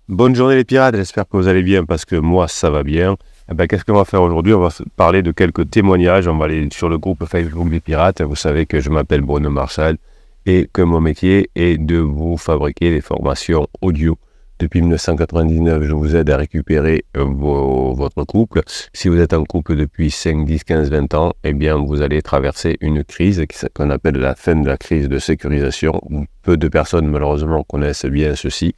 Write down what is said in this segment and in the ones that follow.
Bonne journée les pirates, j'espère que vous allez bien parce que moi ça va bien. Qu'est-ce qu'on va faire aujourd'hui? On va parler de quelques témoignages. On va aller sur le groupe Facebook des pirates. Vous savez que je m'appelle Bruno Marchal et que mon métier est de vous fabriquer des formations audio. Depuis 1999, je vous aide à récupérer votre couple. Si vous êtes en couple depuis 5, 10, 15, 20 ans, eh bien vous allez traverser une crise qu'on appelle la fin de la crise de sécurisation. Peu de personnes malheureusement connaissent bien ceci.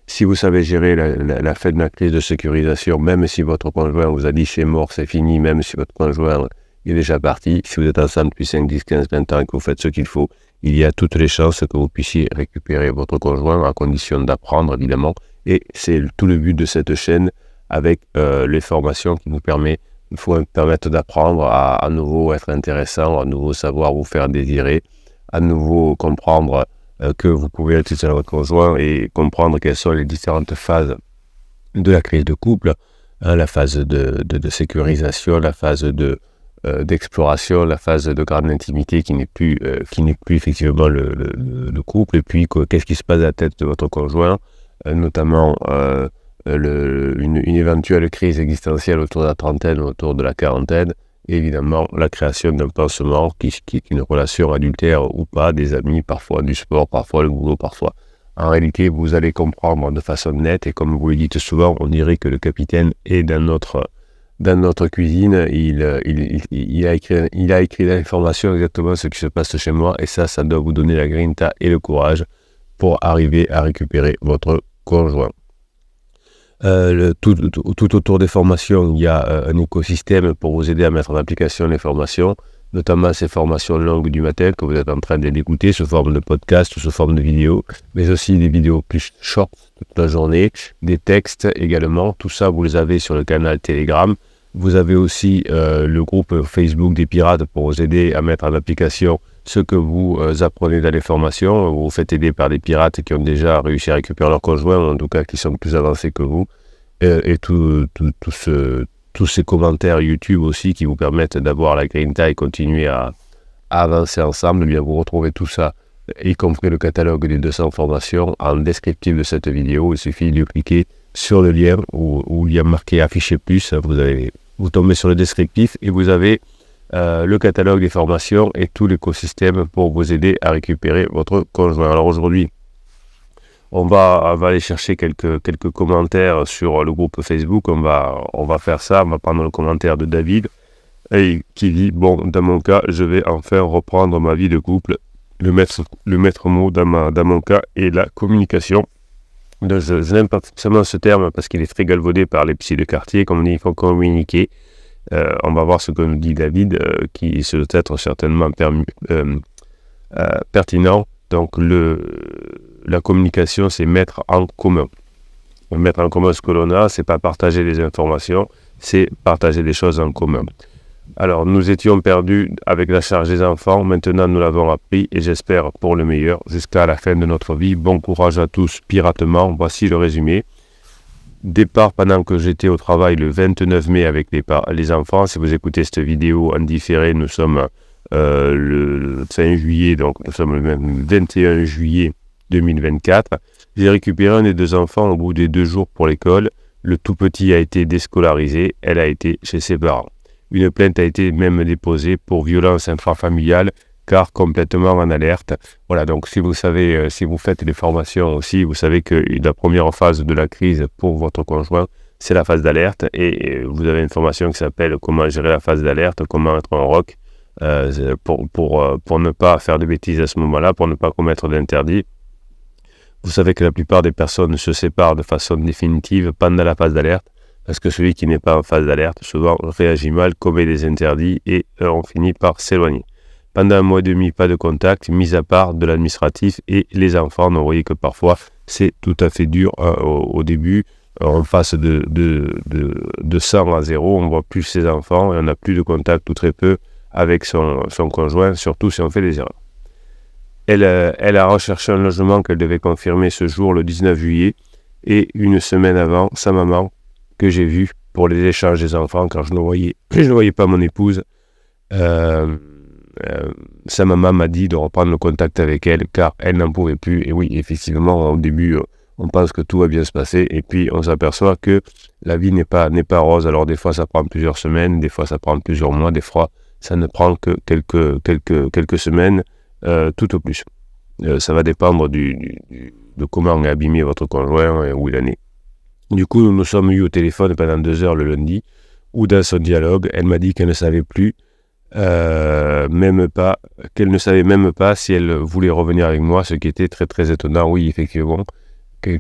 Si vous savez gérer la fin de la crise de sécurisation, même si votre conjoint vous a dit c'est mort, c'est fini, même si votre conjoint est déjà parti, si vous êtes ensemble depuis 5, 10, 15, 20 ans et que vous faites ce qu'il faut, il y a toutes les chances que vous puissiez récupérer votre conjoint à condition d'apprendre évidemment. Et c'est tout le but de cette chaîne avec les formations qui vous permettent d'apprendre à nouveau être intéressant, à nouveau savoir vous faire désirer, à nouveau comprendre que vous pouvez utiliser à votre conjoint et comprendre quelles sont les différentes phases de la crise de couple, la phase de sécurisation, la phase d'exploration, la phase de grande intimité qui n'est plus effectivement le couple, et puis qu'est-ce qui se passe à la tête de votre conjoint, notamment une éventuelle crise existentielle autour de la trentaine, autour de la quarantaine, et évidemment la création d'un pansement qui est une relation adultère ou pas, des amis, parfois du sport, parfois le boulot, parfois. En réalité, vous allez comprendre de façon nette, et comme vous le dites souvent, on dirait que le capitaine est dans notre cuisine. Il a écrit dans l'information exactement ce qui se passe chez moi, et ça doit vous donner la grinta et le courage pour arriver à récupérer votre conjoint. Tout autour des formations, il y a un écosystème pour vous aider à mettre en application les formations, notamment ces formations longues du matin que vous êtes en train d'écouter sous forme de podcast ou sous forme de vidéo, mais aussi des vidéos plus short toute la journée, des textes également. Tout ça, vous les avez sur le canal Telegram. Vous avez aussi le groupe Facebook des pirates pour vous aider à mettre en application ce que vous apprenez dans les formations. Vous vous faites aider par des pirates qui ont déjà réussi à récupérer leur conjoint, en tout cas qui sont plus avancés que vous. Et tous ces commentaires YouTube aussi qui vous permettent d'avoir la grinta et continuer à avancer ensemble. Eh bien, vous retrouvez tout ça, y compris le catalogue des 200 formations, en descriptif de cette vidéo. Il suffit de cliquer sur le lien où il y a marqué afficher plus. Vous tombez sur le descriptif et vous avez le catalogue des formations et tout l'écosystème pour vous aider à récupérer votre conjoint. Alors aujourd'hui, on va aller chercher quelques commentaires sur le groupe Facebook. On va faire ça. On va prendre le commentaire de David qui dit: bon, dans mon cas, je vais enfin reprendre ma vie de couple. Le maître mot dans mon cas est la communication. Je n'aime pas forcément ce terme parce qu'il est très galvaudé par les psys de quartier. Comme on dit, il faut communiquer. On va voir ce que nous dit David, qui doit être certainement pertinent. Donc la communication, c'est mettre en commun. Mettre en commun ce que l'on a, c'est pas partager des informations, c'est partager des choses en commun. Alors, nous étions perdus avec la charge des enfants. Maintenant, nous l'avons appris et j'espère pour le meilleur jusqu'à la fin de notre vie. Bon courage à tous, piratement. Voici le résumé. Départ pendant que j'étais au travail le 29 mai avec les enfants. Si vous écoutez cette vidéo en différé, nous sommes le 5 juillet, donc nous sommes le même 21 juillet 2024. J'ai récupéré un des 2 enfants au bout des 2 jours pour l'école. Le tout petit a été déscolarisé. Elle a été chez ses parents. Une plainte a été même déposée pour violence intrafamiliale, car complètement en alerte. Voilà, donc si vous savez, si vous faites des formations aussi, vous savez que la première phase de la crise pour votre conjoint, c'est la phase d'alerte. Et vous avez une formation qui s'appelle « Comment gérer la phase d'alerte », comment être un rock, pour ne pas faire de bêtises à ce moment-là, pour ne pas commettre d'interdits. Vous savez que la plupart des personnes se séparent de façon définitive pendant la phase d'alerte, parce que celui qui n'est pas en phase d'alerte, souvent réagit mal, commet des interdits et on finit par s'éloigner. Pendant 1 mois et demi, pas de contact, mis à part de l'administratif et les enfants. Donc, vous voyez que parfois, c'est tout à fait dur au début. En face de 100 à 0, on ne voit plus ses enfants et on n'a plus de contact ou très peu avec son conjoint, surtout si on fait des erreurs. Elle a recherché un logement qu'elle devait confirmer ce jour, le 19 juillet, et une semaine avant, sa maman, que j'ai vue pour les échanges des enfants, car je ne voyais pas mon épouse, sa maman m'a dit de reprendre le contact avec elle, car elle n'en pouvait plus. Et oui, effectivement, au début, on pense que tout va bien se passer, et puis on s'aperçoit que la vie n'est pas rose. Alors des fois ça prend plusieurs semaines, des fois ça prend plusieurs mois, des fois ça ne prend que quelques semaines, tout au plus. Ça va dépendre de comment est abîmé votre conjoint et où il en est. Du coup, nous nous sommes eus au téléphone pendant 2 heures le lundi, où dans son dialogue, elle m'a dit qu'elle ne savait plus, qu'elle ne savait même pas si elle voulait revenir avec moi, ce qui était très très étonnant. Oui, effectivement,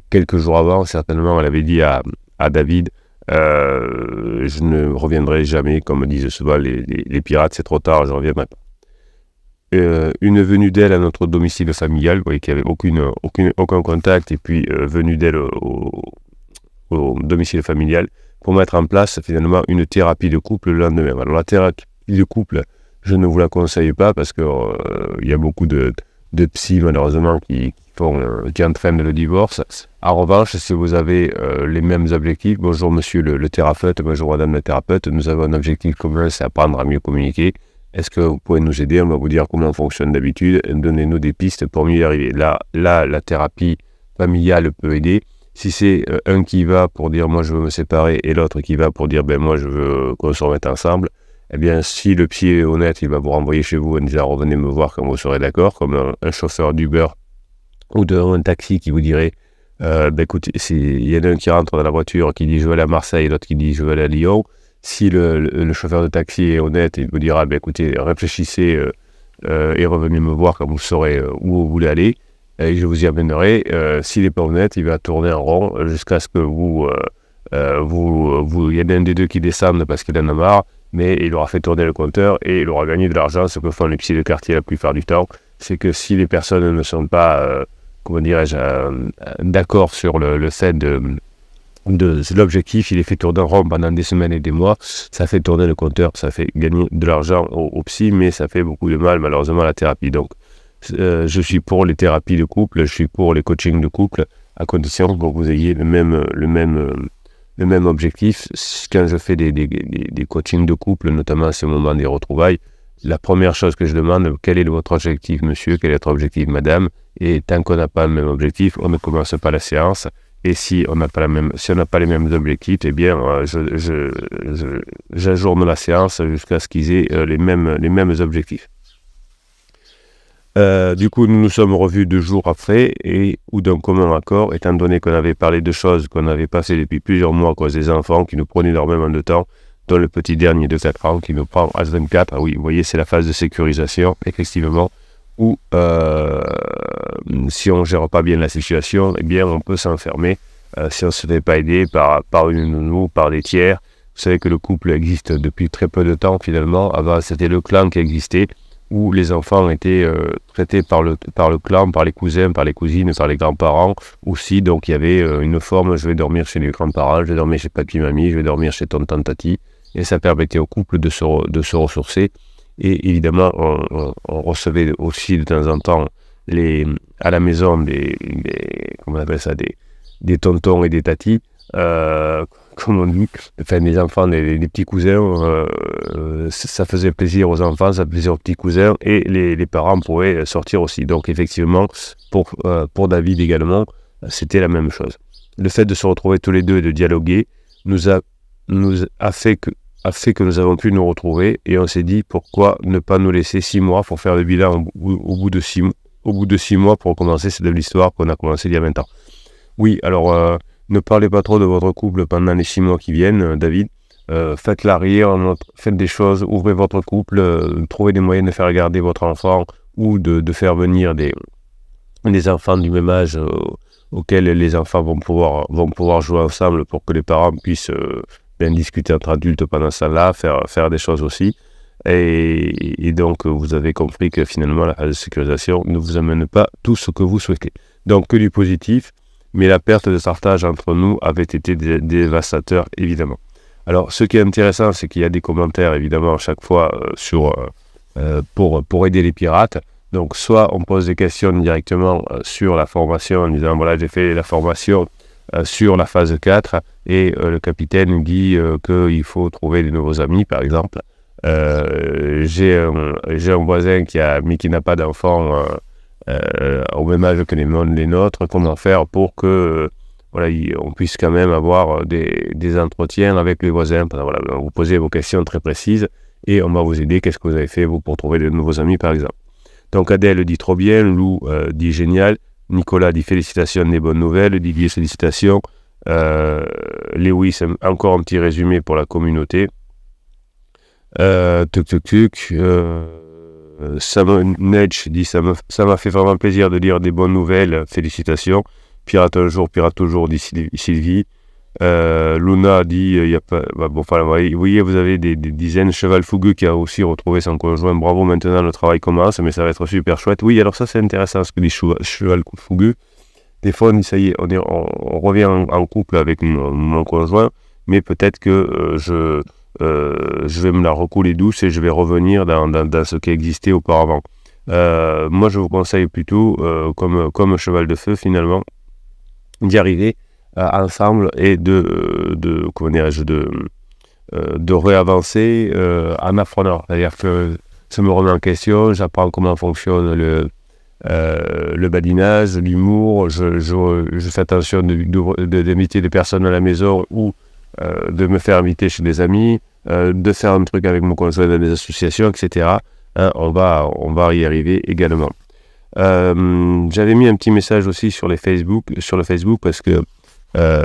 quelques jours avant, certainement, elle avait dit à David, je ne reviendrai jamais, comme disent souvent les pirates, c'est trop tard, je ne reviendrai pas. Une venue d'elle à notre domicile familial, vous voyez qu'il n'y avait aucun contact, et puis venue d'elle au domicile familial, pour mettre en place finalement une thérapie de couple le lendemain. Alors la thérapie de couple, je ne vous la conseille pas parce que il y a beaucoup de psys malheureusement qui entraînent le divorce. En revanche, si vous avez les mêmes objectifs, bonjour monsieur le thérapeute, bonjour madame le thérapeute, nous avons un objectif commun, c'est apprendre à mieux communiquer. Est-ce que vous pouvez nous aider? On va vous dire comment on fonctionne d'habitude, donnez-nous des pistes pour mieux y arriver. Là, la thérapie familiale peut aider. Si c'est un qui va pour dire moi je veux me séparer et l'autre qui va pour dire ben moi je veux qu'on se remette ensemble, eh bien si le psy est honnête, il va vous renvoyer chez vous en disant revenez me voir quand vous serez d'accord, comme un chauffeur d'Uber ou d'un taxi qui vous dirait ben écoutez, il y en a un qui rentre dans la voiture qui dit je veux aller à Marseille et l'autre qui dit je veux aller à Lyon. Si le chauffeur de taxi est honnête, il vous dira ben écoutez, réfléchissez et revenez me voir quand vous saurez où vous voulez aller. Et je vous y amènerai. S'il n'est pas honnête, il va tourner en rond jusqu'à ce que il y en a un des deux qui descende parce qu'il en a marre, mais il aura fait tourner le compteur et il aura gagné de l'argent. Ce que font les psys de quartier la plupart du temps, c'est que si les personnes ne sont pas, d'accord sur le fait de l'objectif, il est fait tourner en rond pendant des semaines et des mois, ça fait tourner le compteur, ça fait gagner de l'argent aux psys, mais ça fait beaucoup de mal malheureusement à la thérapie. Donc, je suis pour les thérapies de couple, je suis pour les coachings de couple, à condition que vous ayez le même objectif. Quand je fais des coachings de couple, notamment à ce moment des retrouvailles, la première chose que je demande, quel est votre objectif monsieur, quel est votre objectif madame, et tant qu'on n'a pas le même objectif, on ne commence pas la séance, et si on n'a pas les mêmes objectifs, eh bien j'ajourne la séance jusqu'à ce qu'ils aient les mêmes objectifs. Du coup, nous nous sommes revus 2 jours après ou d'un commun accord, étant donné qu'on avait parlé de choses qu'on n'avait pas fait depuis plusieurs mois à cause des enfants qui nous prenaient énormément de temps, dont le petit dernier de 4 ans qui nous prend H24. Ah oui, vous voyez, c'est la phase de sécurisation, effectivement, où si on ne gère pas bien la situation, eh bien, on peut s'enfermer si on ne se fait pas aider par une nounou, par des tiers. Vous savez que le couple existe depuis très peu de temps, finalement. Avant, c'était le clan qui existait, où les enfants étaient traités par le clan, par les cousins, par les cousines, par les grands-parents aussi. Donc il y avait une forme, je vais dormir chez les grands-parents, je vais dormir chez papy, mamie, je vais dormir chez tonton, tati. Et ça permettait au couple de se ressourcer. Et évidemment, on recevait aussi de temps en temps à la maison comment on appelle ça, des tontons et des tatis. Comme on dit, enfin des enfants, des petits cousins, ça faisait plaisir aux enfants, ça faisait plaisir aux petits cousins, et les parents pouvaient sortir aussi. Donc effectivement, pour David également, c'était la même chose. Le fait de se retrouver tous les deux et de dialoguer nous a fait que nous avons pu nous retrouver, et on s'est dit pourquoi ne pas nous laisser 6 mois pour faire le bilan au bout de 6 mois pour recommencer cette belle histoire qu'on a commencé il y a 20 ans. Oui, alors ne parlez pas trop de votre couple pendant les 6 mois qui viennent, David. Faites-la rire, faites des choses, ouvrez votre couple, trouvez des moyens de faire garder votre enfant ou de faire venir des enfants du même âge auxquels les enfants vont pouvoir jouer ensemble pour que les parents puissent bien discuter entre adultes pendant ça là, faire des choses aussi. Et donc, vous avez compris que finalement, la phase de sécurisation ne vous amène pas tout ce que vous souhaitez. Donc, que du positif. Mais la perte de partage entre nous avait été dévastateur, évidemment. Alors, ce qui est intéressant, c'est qu'il y a des commentaires, évidemment, à chaque fois pour aider les pirates. Donc, soit on pose des questions directement sur la formation en disant, voilà, j'ai fait la formation sur la phase 4 et le capitaine dit qu'il faut trouver des nouveaux amis, par exemple. J'ai un voisin qui n'a pas d'enfant au même âge que les nôtres, comment faire pour que voilà, on puisse quand même avoir des entretiens avec les voisins. Voilà, vous posez vos questions très précises et on va vous aider. Qu'est-ce que vous avez fait, vous, pour trouver de nouveaux amis, par exemple. Donc, Adèle dit trop bien, Lou dit génial, Nicolas dit félicitations, des bonnes nouvelles, Didier félicitations, Lewis, encore un petit résumé pour la communauté. Sam Nedge dit ça m'a fait vraiment plaisir de lire des bonnes nouvelles, félicitations. Pirate un jour, pirate toujours, dit Sylvie. Luna dit il y a pas. Bon, enfin, vous voyez, vous avez des dizaines. Cheval Fougueux qui a aussi retrouvé son conjoint. Bravo, maintenant le travail commence, mais ça va être super chouette. Oui, alors ça c'est intéressant ce que dit Cheval Fougueux. Des fois, on dit ça y est, on revient en couple avec mon conjoint, mais peut-être que je vais me la recouler douce et je vais revenir dans ce qui existait auparavant. Moi, je vous conseille plutôt, comme cheval de feu, finalement, d'y arriver ensemble et de réavancer en apprenant. C'est-à-dire que ça me remet en question, j'apprends comment fonctionne le badinage, l'humour, je fais attention d'inviter des personnes à la maison ou de me faire inviter chez des amis, de faire un truc avec mon conjoint dans des associations, etc. Hein, on va y arriver également. J'avais mis un petit message aussi sur le Facebook parce que de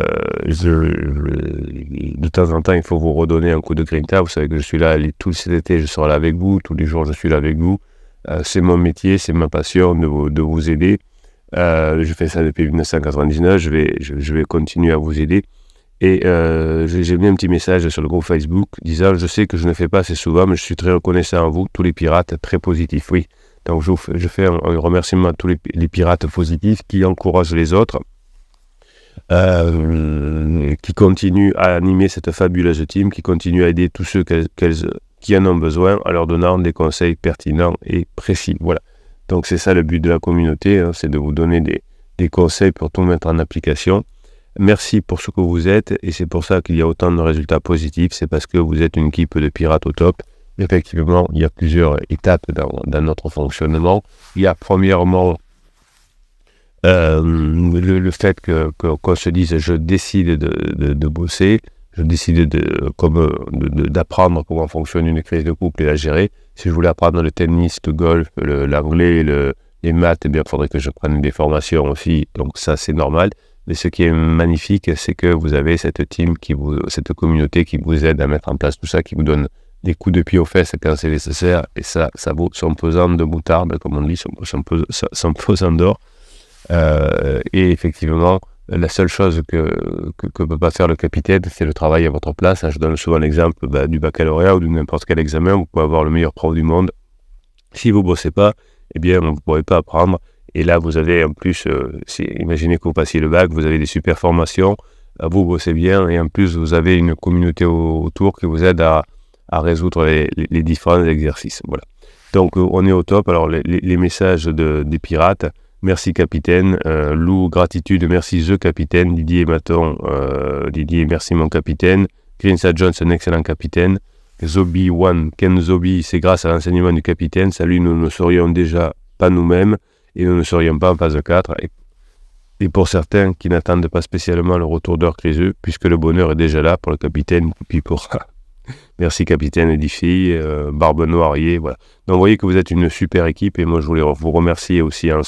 temps en temps il faut vous redonner un coup de grinta. Vous savez que je suis là tout cet été, je serai là avec vous, tous les jours je suis là avec vous. C'est mon métier, c'est ma passion de vous aider. Je fais ça depuis 1999, je vais continuer à vous aider. Et j'ai mis un petit message sur le groupe Facebook disant « Je sais que je ne fais pas assez souvent, mais je suis très reconnaissant à vous, tous les pirates, très positifs. » Oui, donc je fais un remerciement à tous les pirates positifs qui encouragent les autres, qui continuent à animer cette fabuleuse team, qui continuent à aider tous ceux qui en ont besoin en leur donnant des conseils pertinents et précis. Voilà. Donc c'est ça le but de la communauté, hein, c'est de vous donner des conseils pour tout mettre en application. Merci pour ce que vous êtes et c'est pour ça qu'il y a autant de résultats positifs, c'est parce que vous êtes une équipe de pirates au top. Effectivement, il y a plusieurs étapes dans notre fonctionnement. Il y a premièrement le fait qu'on se dise je décide de bosser, je décide d'apprendre comment fonctionne une crise de couple et la gérer. Si je voulais apprendre le tennis, le golf, l'anglais, les maths, eh bien, il faudrait que je prenne des formations aussi, donc ça c'est normal. Mais ce qui est magnifique, c'est que vous avez cette team, cette communauté qui vous aide à mettre en place tout ça, qui vous donne des coups de pied aux fesses quand c'est nécessaire, et ça vaut son pesant de moutarde, comme on dit, son pesant d'or. Et effectivement, la seule chose que peut pas faire le capitaine, c'est le travail à votre place. Je donne souvent l'exemple du baccalauréat ou de n'importe quel examen. Vous pouvez avoir le meilleur prof du monde. Si vous ne bossez pas, eh bien, vous ne pourrez pas apprendre. Et là, vous avez en plus, imaginez que vous passiez le bac, vous avez des super formations, vous bossez bien, et en plus, vous avez une communauté autour qui vous aide à résoudre les différents exercices. Voilà. Donc, on est au top. Alors, les messages des pirates. Merci capitaine, Lou, gratitude, merci The Capitaine, Didier Maton, Didier, merci mon capitaine, Grinsa Jones, un excellent capitaine, Zobi One, Ken Zobi, c'est grâce à l'enseignement du capitaine, salut, nous ne serions déjà pas nous-mêmes, et nous ne serions pas en phase 4, et pour certains qui n'attendent pas spécialement le retour d'heure criseux, puisque le bonheur est déjà là pour le capitaine, puis pour... Merci capitaine Edifi, Barbe Noirier, voilà. Donc vous voyez que vous êtes une super équipe, et moi je voulais vous remercier aussi en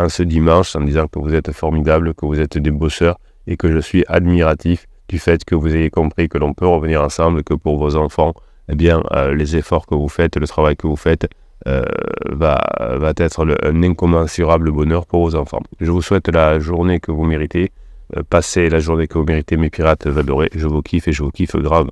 ce dimanche en disant que vous êtes formidables, que vous êtes des bosseurs et que je suis admiratif du fait que vous ayez compris que l'on peut revenir ensemble, que pour vos enfants, eh bien, les efforts que vous faites, le travail que vous faites va être un incommensurable bonheur pour vos enfants. Je vous souhaite la journée que vous méritez, passez la journée que vous méritez, mes pirates adorés, je vous kiffe et je vous kiffe grave.